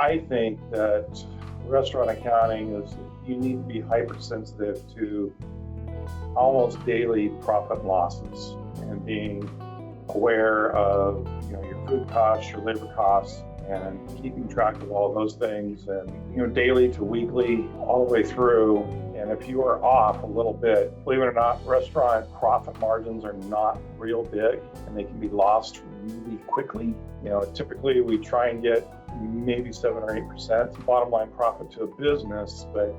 I think that restaurant accounting is, you need to be hypersensitive to almost daily profit and losses and being aware of your food costs, your labor costs, and keeping track of all those things, and daily to weekly, all the way through. And if you are off a little bit, believe it or not, restaurant profit margins are not real big, and they can be lost really quickly. Typically we try and get maybe 7 or 8% bottom line profit to a business, but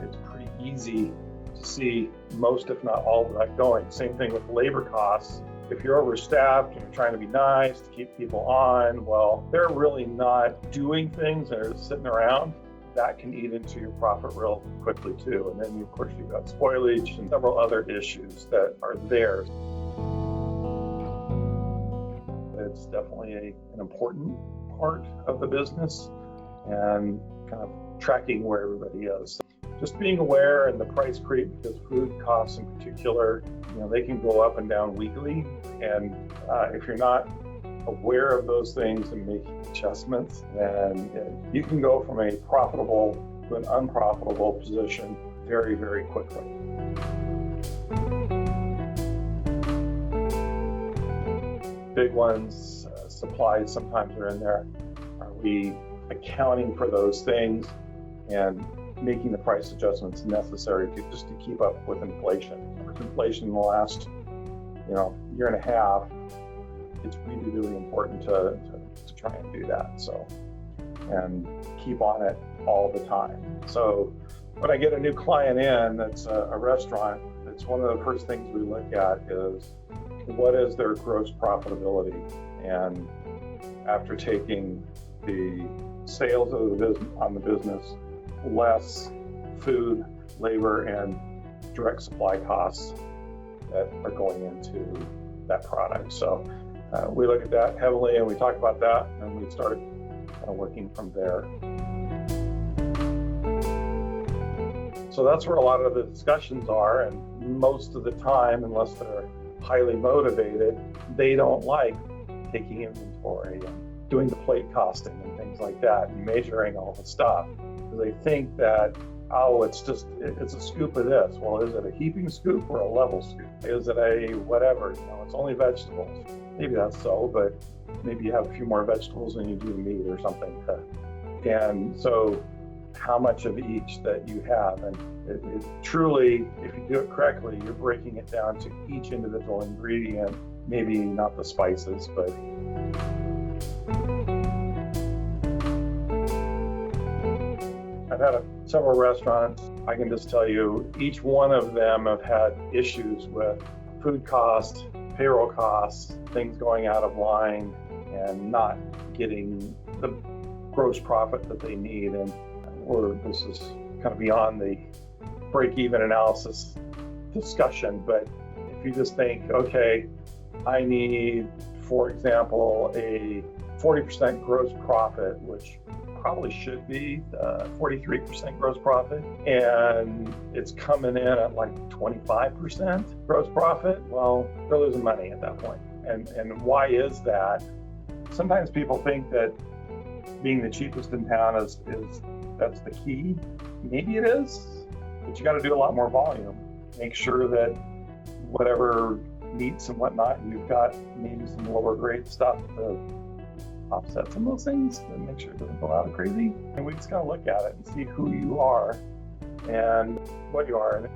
it's pretty easy to see most, if not all, of that going. Same thing with labor costs. If you're overstaffed and you're trying to be nice to keep people on, well, they're really not doing things, they're sitting around. That can eat into your profit real quickly too. And then of course you've got spoilage and several other issues that are there. It's definitely an important part of the business, and kind of tracking where everybody is. Just being aware, and the price creep, because food costs in particular, they can go up and down weekly. And if you're not aware of those things and making adjustments, then you can go from a profitable to an unprofitable position very, very quickly. Big ones, supplies sometimes are in there. Are we accounting for those things and making the price adjustments necessary to keep up with inflation? With inflation in the last year and a half, it's really, really important to try and do that. So, and keep on it all the time. So when I get a new client in that's a restaurant, it's one of the first things we look at is what is their gross profitability. And after taking the sales of the business, less food, labor, and direct supply costs that are going into that product. So we look at that heavily, and we talk about that, and we start working from there. So that's where a lot of the discussions are, and most of the time, unless they're highly motivated, they don't like taking inventory and doing the plate costing and things like that, and measuring all the stuff. Because they think that, it's a scoop of this. Well, is it a heaping scoop or a level scoop? Is it a whatever? It's only vegetables. Maybe that's so, but maybe you have a few more vegetables than you do meat or something. And so how much of each that you have, and it truly, if you do it correctly, you're breaking it down to each individual ingredient, maybe not the spices, but I've had several restaurants. I can just tell you, each one of them have had issues with food costs, payroll costs, things going out of line, and not getting the gross profit that they need. And this is kind of beyond the break-even analysis discussion, but if you just think, okay, I need, for example, a 40% gross profit, which probably should be 43% gross profit, and it's coming in at like 25% gross profit, well, they're losing money at that point. And why is that? Sometimes people think that being the cheapest in town is that's the key. Maybe it is, but you got to do a lot more volume. Make sure that whatever meats and whatnot, you've got maybe some lower grade stuff to offset some of those things and make sure it doesn't go out crazy. And we just got to look at it and see who you are and what you are.